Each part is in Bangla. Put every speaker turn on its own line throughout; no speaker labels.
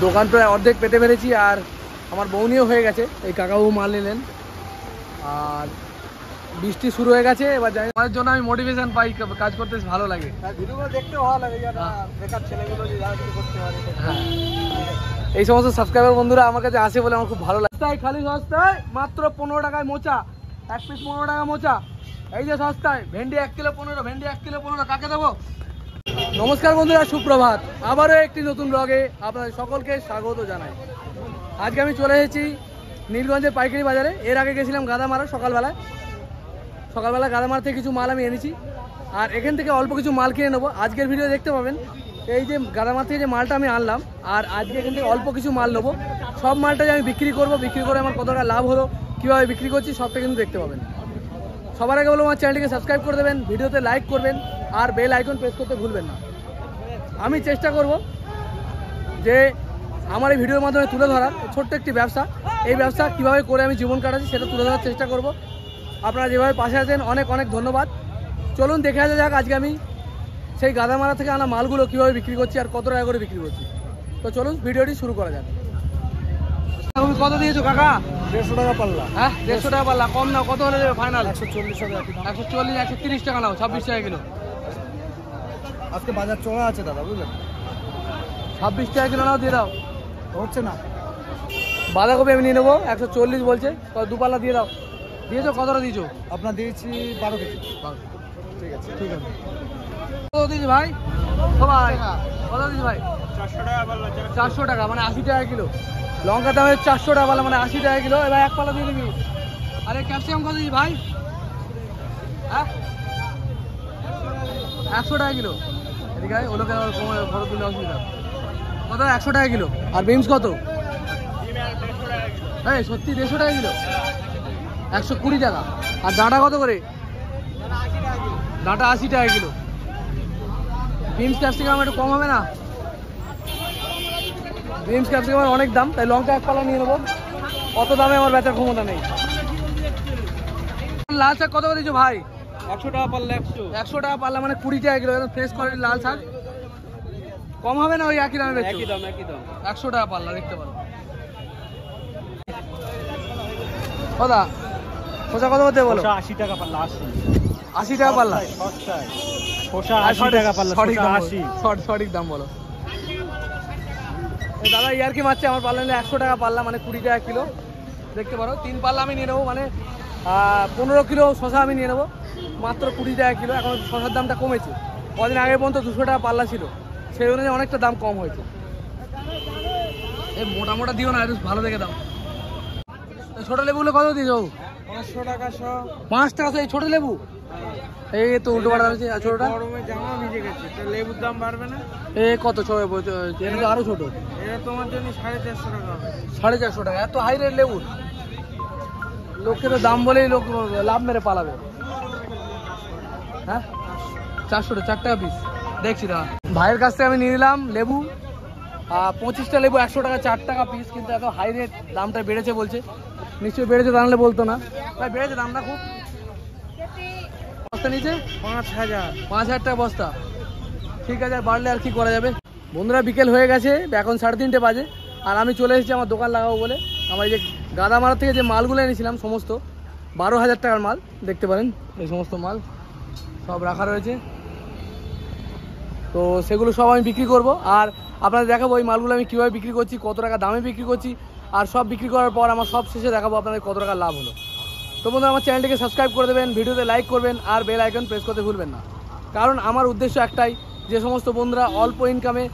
দোকান প্রায় অর্ধেক পেতে পেরেছি আর আমার বউনিও হয়ে গেছে। এই কাকাবাবু মাল নিলেন আর বৃষ্টি শুরু হয়ে গেছে। এবার যাই আমার জন্য আমি মোটিভেশন পাই, কাজ করতে ভালো লাগে,
ভিডিওগুলো দেখতে ভালো লাগে, বেকার ছেলেগুলো যারা কিছু করতে পারে।
হ্যাঁ, এই সমস্ত সাবস্ক্রাইবার বন্ধুরা আমার কাছে আসে বলে আমার খুব ভালো লাগে। খালি সস্তায় মাত্র 15 টাকায় মোচা, এক পিস 15 টাকা মোচা। এই যে সস্তায় ভেন্ডি 1 কিলো 15, ভেন্ডি 1 কিলো 15, কাকে দেবো? নমস্কার বন্ধুরা, সুপ্রভাত। আবারও একটি নতুন ব্লগে আপনাদের সকলকে স্বাগত জানাই। আজকে আমি চলে এসেছি নীলগঞ্জের পাইকারি বাজারে। এর আগে গেছিলাম গাদামারা সকালবেলা গাদামারা থেকে কিছু মাল আমি এনেছি আর এখান থেকে অল্প কিছু মাল কিনে নেবো। আজকের ভিডিও দেখতে পাবেন এই যে গাদামারা থেকে যে মালটা আমি আনলাম আর আজকে এখান থেকে অল্প কিছু মাল নেবো। সব মালটাই আমি বিক্রি করবো, বিক্রি করে আমার কত টাকা লাভ হলো, কীভাবে বিক্রি করছি সবটা কিন্তু দেখতে পাবেন। সবার আগে বলবো আমার চ্যানেলটিকে সাবস্ক্রাইব করে দেবেন, ভিডিওতে লাইক করবেন আর বেল আইকন প্রেস করতে ভুলবেন না। আমি চেষ্টা করব যে আমার এই ভিডিওর মাধ্যমে তুলে ধরার ছোট্ট একটি ব্যবসা, এই ব্যবসা কীভাবে করে আমি জীবন কাটাচ্ছি সেটা তুলে ধরার চেষ্টা করব। আপনারা যেভাবে পাশে আছেন অনেক অনেক ধন্যবাদ। চলুন দেখে আসা যাক আজকে আমি সেই গাদামারা থেকে আনা মালগুলো কীভাবে বিক্রি করছি আর কত টাকা করে বিক্রি করছি। তো চলুন ভিডিওটি শুরু করা যাক। তুমি কত দিয়েছো কাকা?
150 টাকা পাল্লা।
হ্যাঁ, 150 টাকা পাল্লা। কম নাও, কত হলে দেবে ফাইনাল?
140 টাকা।
140, 130 টাকা নাও, 26 টাকা কিলো।
আজকে বাজার চড়া আছে দাদা, বুঝলেন?
26 টাকা কিলো নাও, দিয়ে দাও।
হচ্ছে না।
বাঁধাকপি আমি নিয়ে নেবো, 140 বলছে, দু পাল্লা দিয়ে দাও। দিয়েছো? কতটা দিয়েছো?
আপনার দিয়েছি 12 কেজি। ঠিক আছে,
ঠিক আছে। কত দিয়েছি ভাই? ও ভাই কত দিয়েছি ভাই?
400 টাকা পাল্লা।
400 টাকা মানে 80 টাকা কিলো। লঙ্কা দাম 400 টাকা পাল্লা মানে 80 টাকা কিলো। এবার এক পাল্লা দিয়ে দিবি। আরে ক্যাপসিকাম কত দিয়েছি ভাই? হ্যাঁ, 100 টাকা কিলো। ঠিক আছে, ওগুলোকে খরচ দিলে অসুবিধা কত? 100 টাকা কিলো। আর বিনস কত? হ্যাঁ সত্যি 150 টাকা কিলো, 120 টাকা। আর ডাঁটা কত করে? ডাঁটা 80 টাকা কিলো। বিনস ক্যাপসিকাম একটু কম হবে না? বিনস ক্যাপসিকামের অনেক দাম, তাই লঙ্কা এক পাল্লা নিয়ে নেবো। অত দামে আমার বেচার ক্ষমতা নেই। লাল শাক কত করে দিচ্ছ ভাই?
100 টাকা পাল্লা।
100 টাকা পাল্লা মানে 20 টাকা কিলো। ফ্রেশ কোয়ালিটির লাল শাক কম হবে না? ওই একই দামে বেচছো?
একই দাম।
100 টাকা পাল্লা, দেখতে পারো। দাদা খোসা কত করতে বলো?
80 টাকা পাল্লা।
80 টাকা পাল্লা।
খোসা 80 টাকা পাল্লা।
সঠিক দাম বলো। দাদা ইয়ার কি মারছে, আমার পাল্লা নিলে 100 টাকা পাল্লা মানে 20 টাকা কিলো। দেখতে পারো 3 পাল্লা আমি নিয়ে নেবো, মানে 15 কিলো শশা আমি নিয়ে নেবো, মাত্র 20 টাকা কিলো। এখন শশার দামটা কমেছে, কদিন আগে পর্যন্ত 200 টাকা পাল্লা ছিল, সেই অনুযায়ী অনেকটা দাম কম হয়েছে। এই মোটা মোটা দিও না, একটু ভালো দেখে দাও। ছোটো লেবুগুলো কত দিয়েছ?
500 টাকা শো।
5 টাকা শো এই ছোটো লেবু? এই তো উল্টো পাল্টা দাম। ছোটোটা
গরমে জামা ভিজে গেছে, তো লেবুর দাম বাড়বে না?
এ কত? এটা তো আরো ছোটো।
এটা তোমার জন্য 450 টাকা হবে।
450 টাকা? এত হাই রেট লেবুর? লোককে তো দাম বলেই লোক লাভ মেরে পালাবে। হ্যাঁ 400 টাকা, 4 টাকা পিস। দেখছি দাদা ভাইয়ের কাছ থেকে আমি নিয়ে নিলাম লেবু, 25টা লেবু 100 টাকা, 4 টাকা পিস। কিন্তু এত হাই রেট, দামটা বেড়েছে বলছে। নিশ্চয়ই বেড়েছে, জানলে বলতো না। ভাই বেড়েছে দামটা খুব। বস্তা নিচে 5000 টাকা বস্তা। ঠিক আছে, আর বাড়লে আর কি করা যাবে। বন্ধুরা বিকেল হয়ে গেছে, এখন 3:30 বাজে আর আমি চলে এসেছি আমার দোকান লাগাবো বলে। আমার এই যে গাদামারা থেকে যে মালগুলো এনেছিলাম সমস্ত 12,000 টাকার মাল, দেখতে পারেন এই সমস্ত মাল সব রাখা রয়েছে। তো সেগুলো সব আমি বিক্রি করব আর আপনাদের দেখাবো এই মালগুলো আমি কীভাবে বিক্রি করছি, কত টাকা দামে বিক্রি করছি, আর সব বিক্রি করার পর আমার সব শেষে দেখাবো আপনাদের কত টাকা লাভ হলো। তো বন্ধুরা আমার চ্যানেলটিকে সাবস্ক্রাইব করে দেবেন, ভিডিওতে লাইক করবেন আর বেল আইকন প্রেস করতে ভুলবেন না। কারণ আমার উদ্দেশ্য একটাই, যে সমস্ত বন্ধুরা অল্প ইনকামে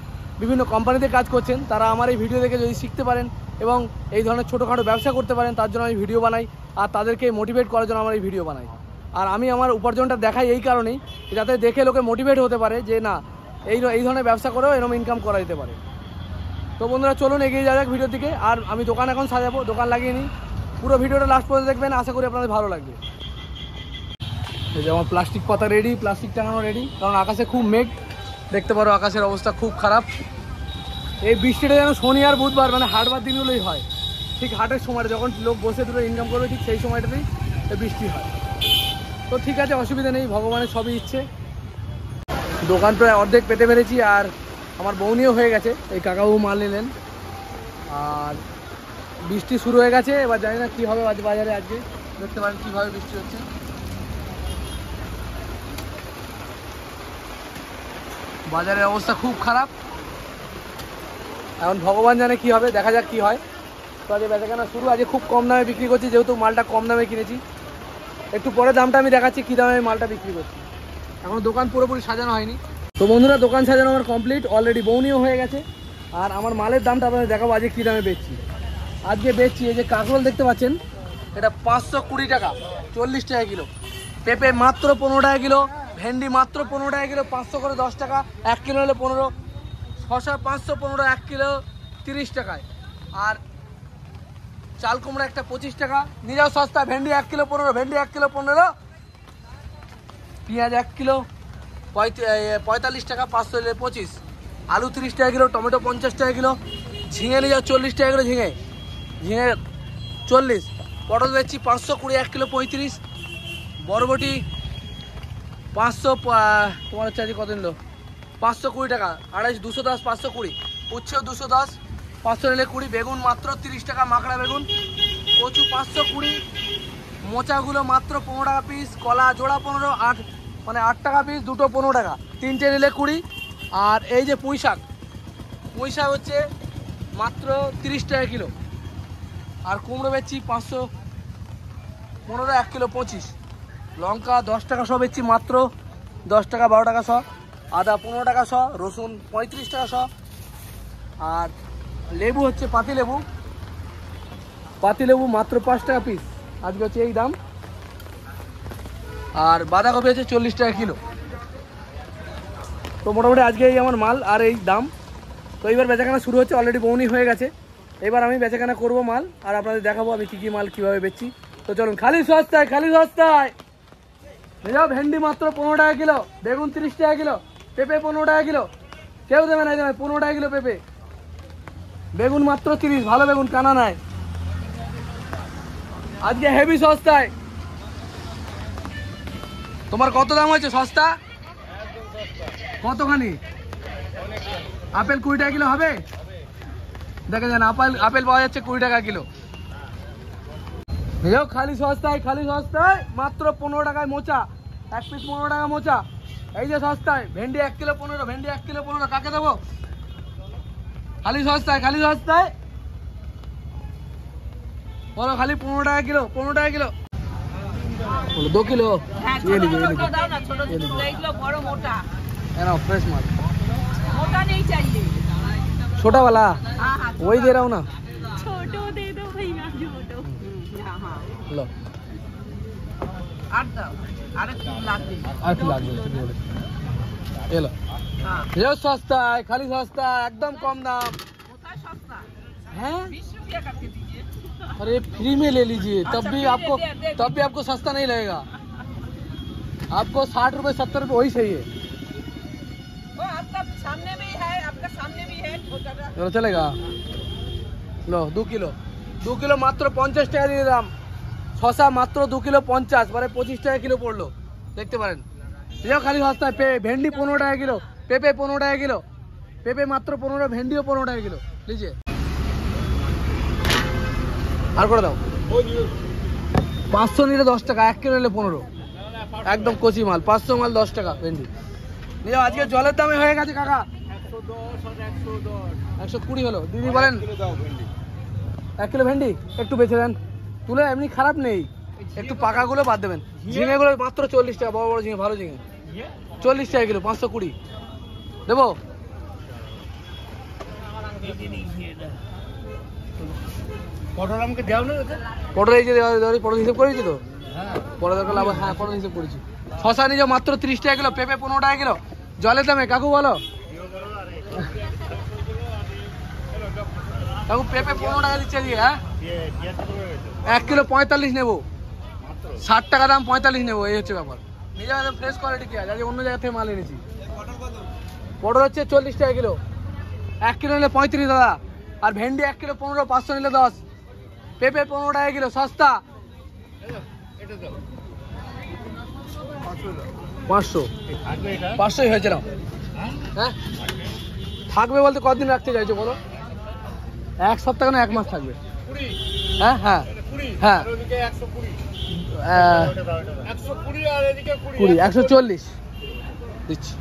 বিভিন্ন কোম্পানিতে কাজ করছেন তারা আমার এই ভিডিও দেখে যদি শিখতে পারেন এবং এই ধরনের ছোটোখাটো ব্যবসা করতে পারেন, তার জন্য আমি ভিডিও বানাই আর তাদেরকে মোটিভেট করার জন্য আমার এই ভিডিও বানাই। আর আমি আমার উপার্জনটা দেখাই এই কারণেই, যাতে দেখে লোকে মোটিভেট হতে পারে যে না এই ধরনের ব্যবসা করেও এরকম ইনকাম করা যেতে পারে। তো বন্ধুরা চলুন এগিয়ে যাওয়া যাক ভিডিওর দিকে। আর আমি দোকান এখন সাজাবো, দোকান লাগিয়ে নিই। পুরো ভিডিওটা লাস্ট পর্যন্ত দেখবেন, আশা করি আপনাদের ভালো লাগবে। এই যে আমার প্লাস্টিক পাতা রেডি, প্লাস্টিক টাঙানো রেডি, কারণ আকাশে খুব মেঘ, দেখতে পারো আকাশের অবস্থা খুব খারাপ। এই বৃষ্টিটা যেন শনি আর বুধবার মানে হাটবার দিনগুলোই হয়, ঠিক হাটের সময় যখন লোক বসে দুটো ইনকাম করবে ঠিক সেই সময়টাতেই বৃষ্টি হয়। তো ঠিক আছে, অসুবিধা নেই, ভগবানের সবই ইচ্ছে। দোকান প্রায় অর্ধেক পেতে পেরেছি আর আমার বউনিও হয়ে গেছে। এই কাকাবাবু মাল নিলেন আর বৃষ্টি শুরু হয়ে গেছে, এবার জানি না কী হবে আজ বাজারে। আজকে দেখতে পারেন কীভাবে বৃষ্টি হচ্ছে। বাজারের অবস্থা খুব খারাপ, এখন ভগবান জানে কি হবে, দেখা যাক কি হয়। তো আজকে বেচাকেনা শুরু, আজকে খুব কম দামে বিক্রি করছি, যেহেতু মালটা কম দামে কিনেছি। একটু পরে দামটা আমি দেখাচ্ছি কী দামে আমি মালটা বিক্রি করছি। এখন দোকান পুরোপুরি সাজানো হয়নি। তো বন্ধুরা, দোকান সাজানো আমার কমপ্লিট, অলরেডি বউনিও হয়ে গেছে। আর আমার মালের দামটা আপনাদের দেখাবো আজকে কী দামে বেচছি। আজকে বেচছি এই যে কাঁকরোল দেখতে পাচ্ছেন, এটা 520 টাকা, 40 টাকা কিলো। পেঁপে মাত্র 15 টাকা কিলো, ভেন্ডি মাত্র 15 টাকা কিলো, 500 করে 10 টাকা, 1 কিলো হলে 15। শশা 515, 1 কিলো 30 টাকায়। আর চাল কুমড়া একটা 25 টাকা, নিজেও সস্তা। ভেন্ডি 1 কিলো 15, ভেন্ডি 1 কিলো 15। পেঁয়াজ 1 কিলো 45 টাকা, 500 হলে 25। আলু 30 টাকা কিলো, টমেটো 50 টাকা কিলো, ঝিঙে নিয়ে যাও 40 টাকা কিলো, ঝিঙে 40। পটল বেচছি 520, 1 কিলো 35। বরবটি 500, তোমার হচ্ছে আজকে কত নিল, 520 টাকা, 250, 210, 520। উচ্ছেও 210, 500 নিলে 20। বেগুন মাত্র 30 টাকা, মাকড়া বেগুন। কচু 520, মোচাগুলো মাত্র 15 টাকা পিস। কলা জোড়া 15, 8 টাকা পিস, দুটো 15 টাকা, 3টে নিলে 20। আর এই যে পুঁই শাক হচ্ছে মাত্র 30 টাকা কিলো। আর কুমড়ো বেচছি 515, 1 কিলো 25। লঙ্কা 10 টাকা সহ বেচছি, মাত্র 10 টাকা, 12 টাকা সহ। আদা 15 টাকা সহ, রসুন 35 টাকা সহ। আর লেবু হচ্ছে পাতিলেবু মাত্র 5 টাকা পিস, আজকে হচ্ছে এই দাম। আর বাঁধাকপি হচ্ছে 40 টাকা কিলো। তো মোটামুটি আজকে এই আমার মাল আর এই দাম। তো এইবার বেচাকেনা শুরু হচ্ছে, অলরেডি বউনি হয়ে গেছে। এবার আমি বেচাকেনা করবো মাল, আর আপনাদের দেখাবো আমি কী কী মাল কীভাবে বেচছি। তো চলুন, খালি সস্তায় নিয়ে যাও। ভেন্ডি মাত্র 15 টাকা কিলো, বেগুন 30 টাকা কিলো, পেঁপে 15 টাকা কিলো। কেউ দেবে না, 15 টাকা কিলো পেঁপে। বেগুন মাত্র 30, ভালো বেগুন, কানা নাই। আজকে হেভি সস্তায়। তোমার কত দাম হয়েছে সস্তা? কতখানি? আপেল 20 টাকা কিলো হবে? দেখে যান, আপেল পাওয়া যাচ্ছে 20 টাকা কিলো। খালি সস্তায় মাত্র 15 টাকায় মোচা, 1 পিস 15 টাকা মোচা। এই যে সস্তায় ভেন্ডি 1 কিলো 15, ভেন্ডি 1 কিলো 15। কাকে দেবো? খালি সস্তায় বলো, খালি 15 টাকা কিলো, 15 টাকা কিলো। 2 किलो ये लीजिए फ्रेश माल।
मोटा नहीं चाहिए,
छोटा वाला वही दे रहा हूँ ना।
छोटो दे दो भैया, छोटो। हाँ
लो
8 लाख
ये लो। ये सस्ता है, खाली सस्ता है, एकदम कम दाम
सस्ता
है।
20 रुपया करके दीजिए।
अरे फ्री में ले लीजिए, तब भी आपको सस्ता नहीं लगेगा। आपको 60 रुपए 70 रुपए वही चाहिए।
वो आपका सामने भी है, आपका सामने भी है, छोटा
चलेगा। लो 2 किलो मात्र 50 টাকা দিয়ে দাম। শসা মাত্র 2 কিলো 50, মানে 25 টাকা কিলো পড়লো, দেখতে পারেন। এটাও খালি সস্তায়। ভেন্ডি 15 টাকা কিলো, পেঁপে 15 টাকা কিলো, পেঁপে মাত্র 15, ভেন্ডিও 15 টাকা কিলো। লিজিয়ে আর করে দাও। 500 নিলে 10 টাকা, 1 কিলো নিলে 15, একদম কচি মাল। 500 মাল 10 টাকা ভেন্ডি নিয়ে। আজকে জলের দামে হয়ে গেছে কাকা, 120 হলো। দিদি বলেন 1 কিলো ভেন্ডি একটু বেছে দেন, তুলে এমনি খারাপ নেই, একটু পাকাগুলো বাদ দেবেন। ঝিঙেগুলো মাত্র 40 টাকা, বড় বড় ঝিঙে, ভালো ঝিঙে 40 টাকা কিলো, 520 দেবো।
পটল আমাকে দেও না,
পটল এই যে পটল হিসেব করেছি তো, পরে দরকার আবার। হ্যাঁ পটল হিসেব করেছি। শশা নিয়ে মাত্র 30 টাকা কিলো, পেঁপে 15 টাকা কিলো। জলের দামে কাকু বলো, কাকু পেঁপে 15 টাকা দিচ্ছে দিয়ে। হ্যাঁ 1 কিলো 45 নেবো, 60 টাকা দাম, 45 নেবো, এই হচ্ছে ব্যাপার। নিজে একদম ফ্রেশ কোয়ালিটি কি আছে, আজকে অন্য জায়গা থেকে মাল এনেছি। পটল হচ্ছে 40 টাকা কিলো, 1 কিলো নিলে 35 দাদা। আর ভেন্ডি 1 কিলো 15, 500 নিলে 10। পেঁপে 15 টাকা কিলো, সস্তা। 500 হয়েছে না? হ্যাঁ থাকবে বলতে কতদিন রাখতে চাইছো বলো? এক সপ্তাহ কেন, এক মাস থাকবে। হ্যাঁ হ্যাঁ হ্যাঁ 20, 140 দিচ্ছি।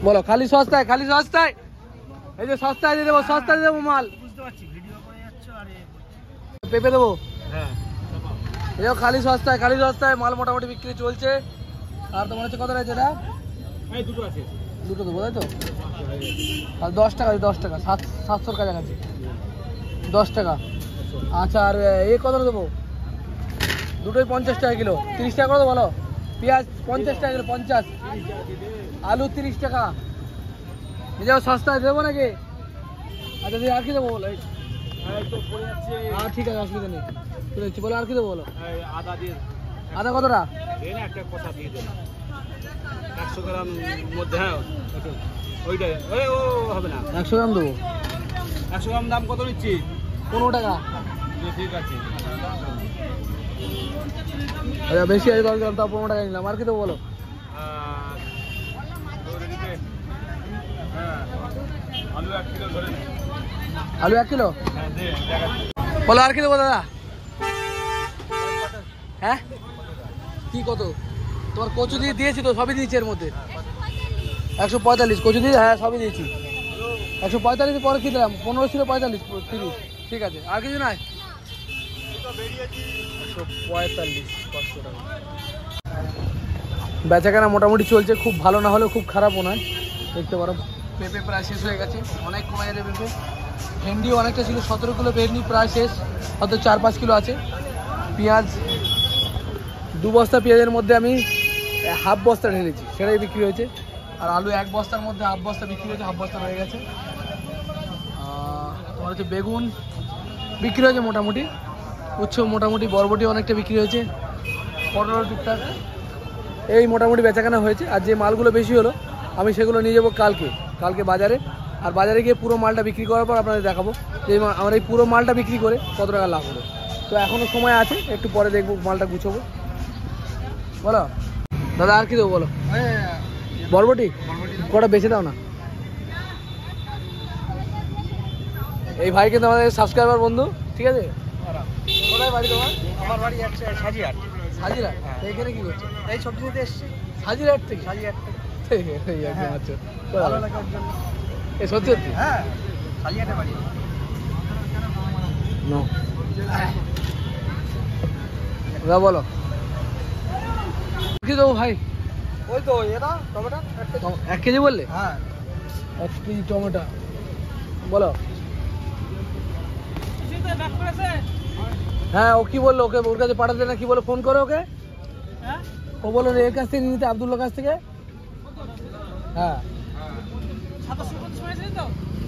বলো খালি সস্তায়, খালি সস্তায়, এই যে সস্তায় দিয়ে দেবো, সস্তায় দিয়ে দেবো মাল। পেঁপে দেবো, এই খালি সস্তায়, খালি সস্তায় মাল মোটামুটি বিক্রি চলছে। আর তোমার হচ্ছে কত রয়েছে এটা? দুটো দেবো তাই তো? আর 10 টাকা, 10 টাকা, 700 কাছাকাছি, 10 টাকা। আচ্ছা আর এ কত দেবো? দুটোই 50 টাকা কিলো, 30 টাকা করে তো বলো। পেঁয়াজ 50 টাকা কিলো, 50। আলু 30 টাকা, নিজেও সস্তায় দেবো নাকি? আচ্ছা দিয়ে আর কি দেবো বলো? আর ঠিক আছে, অসুবিধা নেই, বুঝেছি। বলো আর কি দেবো বলো? আদা কতটা?
100 গ্রাম মধ্যে। হ্যাঁ ওইটাই, ও হবে না,
100 গ্রাম দেবো।
100 গ্রাম দাম কত নিচ্ছি?
15 টাকা।
ঠিক আছে,
আচ্ছা বেশি আছে 10 গ্রাম, তাও 15 টাকা নিলাম। আর কি দেবো বলো?
আলু 1 কিলো ধরে নে।
আলু 1 কিলো বলো। আর কি দেবো দাদা? হ্যাঁ কি কত? তোমার কচু দিয়ে দিয়েছি তো, সবই দিয়েছি এর মধ্যে। 145 কচু দিয়ে, হ্যাঁ সবই দিয়েছি। 145 পরে কি দিলাম? 15 ছিল, 45, 30। ঠিক আছে, আর কিছু নাই? 145, 500 টাকা। বেচাকেনা মোটামুটি চলছে, খুব ভালো না হলেও খুব খারাপও নয়। দেখতে পারো পেঁপে প্রায় শেষ হয়ে গেছে, অনেক কমে গেছে পেঁপে। ভেন্ডিও অনেকটা ছিল, 17 কিলো ভেন্ডি প্রায় শেষ, হয়তো 4-5 কিলো আছে। পেঁয়াজ 2 বস্তা, পেঁয়াজের মধ্যে আমি হাফ বস্তা ঢেলেছি, সেটাই বিক্রি হয়েছে। আর আলু 1 বস্তার মধ্যে হাফ বস্তা বিক্রি হয়েছে, হাফ বস্তা হয়ে গেছে। তোমার হচ্ছে বেগুন বিক্রি হয়েছে মোটামুটি, উচ্চ মোটামুটি, বরবটি অনেকটা বিক্রি হয়েছে, পটল টুকটাক, এই মোটামুটি বেচাকেনা হয়েছে। আর যে মালগুলো বেশি হলো আমি সেগুলো নিয়ে যাবো কালকে বাজারে। আর বাজারে গিয়ে পুরো মালটা বিক্রি করার পর আপনাদের দেখাবো যে আমার এই পুরো মালটা বিক্রি করে কত টাকা লাভ হলো। তো এখনও সময় আছে, একটু পরে দেখবো, মালটা গুছাবো। বলো দাদা আর কি দেবো বলো? বরবটি কটা বেছে দাও না। এই ভাই কিন্তু আমাদের সাবস্ক্রাইবার বন্ধু, ঠিক আছে? কোথায় বাড়ি তোমার?
আমার বাড়ি সাজিয়ার।
হাজিরা? এখানে কি করছো?
এই সবজি নিতে এসছি
হাজিরাট থেকে?
সাজিয়ার থেকে।
আচ্ছা
ভালো লাগার জন্য।
এ সত্যি সত্যি?
হ্যাঁ সাজিয়ারে বাড়ি।
বলো কি দেবো ভাই?
ওই তো এটা টমেটো
1 কেজি বললে?
হ্যাঁ
1 কেজি টমেটো। বলো। হ্যাঁ ও কি বললো? ওকে ওর কাছে পাঠাতে না, কি বলে? ফোন করে ওকে। ও বললো এর কাছ থেকে নিতে, আব্দুল্লার কাছ থেকে। হ্যাঁ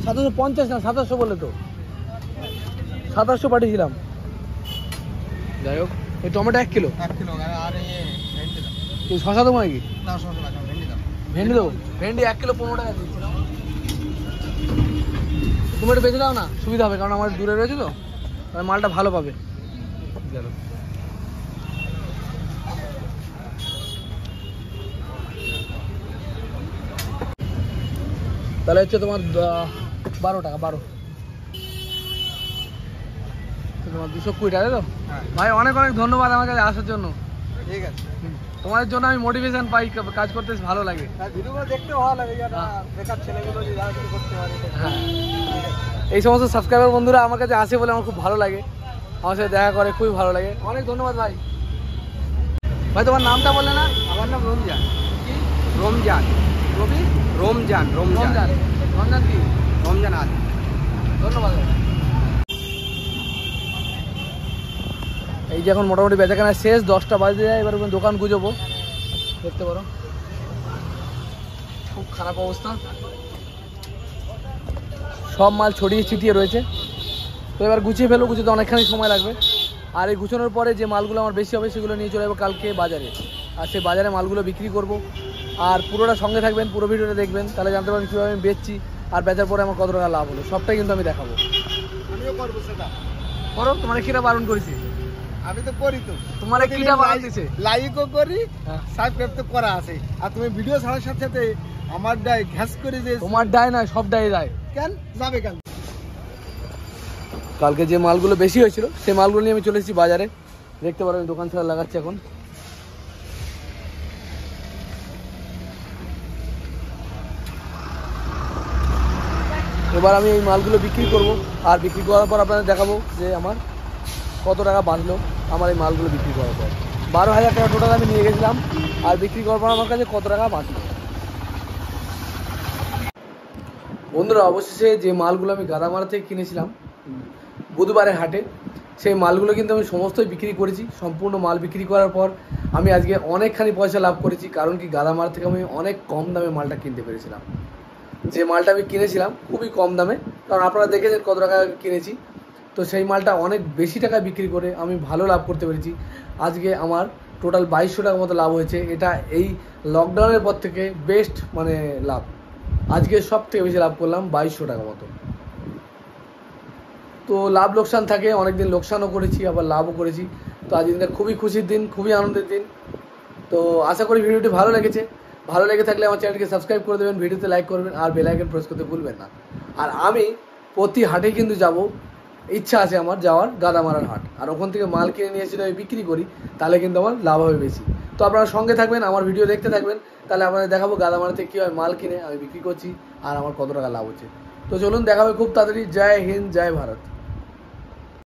750 না, 700 বলে তো, 700 পাঠিয়েছিলাম। যাই হোক, এই টমেটো 1 কিলো।
1 কিলো। আর ভেন্ডি দাও।
এই শশা দেবো নাকি?
না শসা লাগবে, ভেন্ডি দাও।
ভেন্ডি দেবো? ভেন্ডি 1 কিলো 15 টাকা দিচ্ছি। তুমি একটু বেঁচে দাও না, সুবিধা হবে, কারণ আমার দূরে রয়েছে তো, মালটা ভালো পাবে। তাহলে হচ্ছে তোমার 12 টাকা, 12 তোমার 220 টাকা তো। ভাই অনেক অনেক ধন্যবাদ আমার কাছে আসার জন্য।
ঠিক আছে,
তোমাদের জন্য আমি মোটিভেশন পাই, কাজ করতে ভালো লাগে।
ভিডিওগুলো দেখতে ভালো লাগে, যারা বেকার ছেলেগুলো যে যারা কিছু করতে পারে।
হ্যাঁ এই সমস্ত সাবস্ক্রাইবার বন্ধুরা আমার কাছে আসে বলে আমার খুব ভালো লাগে, আমার সাথে দেখা করে খুবই ভালো লাগে। অনেক ধন্যবাদ ভাই। ভাই তোমার নামটা বললে না?
আমার নাম রমজান।
কি?
রমজান।
রবি?
রমজান।
রমজান। রমজান কি?
রমজান আলী।
ধন্যবাদ। এই যে এখন মোটামুটি বেচাকেনা শেষ, 10টা বাজে যায়, এবার দোকান গুজবো। দেখতে পারো খুব খারাপ অবস্থা, সব মাল ছড়িয়ে ছিটিয়ে রয়েছে। তো এবার গুছিয়ে ফেলবো, গুছোতে অনেকখানি সময় লাগবে। আর এই গুছানোর পরে যে মালগুলো আমার বেশি হবে সেগুলো নিয়ে চলে যাবো কালকে বাজারে, আর সেই বাজারে মালগুলো বিক্রি করব। আর পুরোটা সঙ্গে থাকবেন, পুরো ভিডিওটা দেখবেন, তাহলে জানতে পারবেন কীভাবে আমি বেচছি আর বেচার পরে আমার কত টাকা লাভ হলো, সবটাই কিন্তু আমি দেখাবো।
আমিও করবো সেটা।
করো, তোমার কিটা বারণ করেছি?
আমি তো করি তো।
তোমার কিটা বারণ দিছে?
লাইকও করি,
হ্যাঁ।
সাবস্ক্রাইব তো করা আছে। আর তুমি ভিডিও ছাড়ার সাথে সাথে আমার ডাই ঘ্যাস করে যে।
তোমার ডাই না, সব ডাই যায়।
কেন যাবে কেন?
কালকে যে মালগুলো বেশি হয়েছিল সেই মালগুলো নিয়ে আমি চলে এসেছি বাজারে। দেখতে পারো আমি দোকান ছাড়া লাগাচ্ছি এখন। এবার আমি এই মালগুলো বিক্রি করব, আর বিক্রি করার পর আপনাদের দেখাবো যে আমার কত টাকা বাঁচলো আমার এই মালগুলো বিক্রি করার পর। 12,000 টাকা টোটাল আমি নিয়ে গেছিলাম, আর বিক্রি করার পর আমার কাছে কত টাকা বাঁচলো। বন্ধুরা অবশেষে যে মালগুলো আমি গাদামারা থেকে কিনেছিলাম বুধবারের হাটে, সেই মালগুলো কিন্তু আমি সমস্তই বিক্রি করেছি। সম্পূর্ণ মাল বিক্রি করার পর আমি আজকে অনেকখানি পয়সা লাভ করেছি, কারণ কি গাদামারা থেকে আমি অনেক কম দামে মালটা কিনতে পেরেছিলাম। যে মালটা আমি কিনেছিলাম খুবই কম দামে, কারণ আপনারা দেখেছেন কত টাকা কিনেছি, তো সেই মালটা অনেক বেশি টাকা বিক্রি করে আমি ভালো লাভ করতে পেরেছি। আজকে আমার টোটাল 2200 টাকা মতো লাভ হয়েছে। এটা এই লকডাউনের পর থেকে বেস্ট মানে লাভ। আজকে সব থেকে বেশি লাভ করলাম 2200 টাকা মতো। তো লাভ লোকসান থাকে, অনেক দিন লোকসানও করেছি আবার লাভও করেছি। তো আজকের দিনটা খুবই খুশির দিন, খুবই আনন্দের দিন। তো আশা করি ভিডিওটি ভালো লেগেছে। ভালো লেগে থাকলে আমার চ্যানেলকে সাবস্ক্রাইব করে দেবেন, ভিডিওতে লাইক করবেন, আর বেল আইকন প্রেস করতে ভুলবেন না। আর আমি প্রতি হাটে কিন্তু যাব, ইচ্ছা আছে আমার যাওয়ার গাদামারার হাট, আর ওখান থেকে মাল কিনে নিয়ে এসে আমি বিক্রি করি, তাহলে কিন্তু আমার লাভ হবে বেশি। তো আপনারা সঙ্গে থাকবেন, আমার ভিডিও দেখতে থাকবেন, তাহলে আপনাদের দেখাবো গাদামারা থেকে কীভাবে মাল কিনে আমি বিক্রি করছি আর আমার কত টাকা লাভ হচ্ছে। তো চলুন দেখা হবে খুব তাড়াতাড়ি। জয় হিন্দ, জয় ভারত।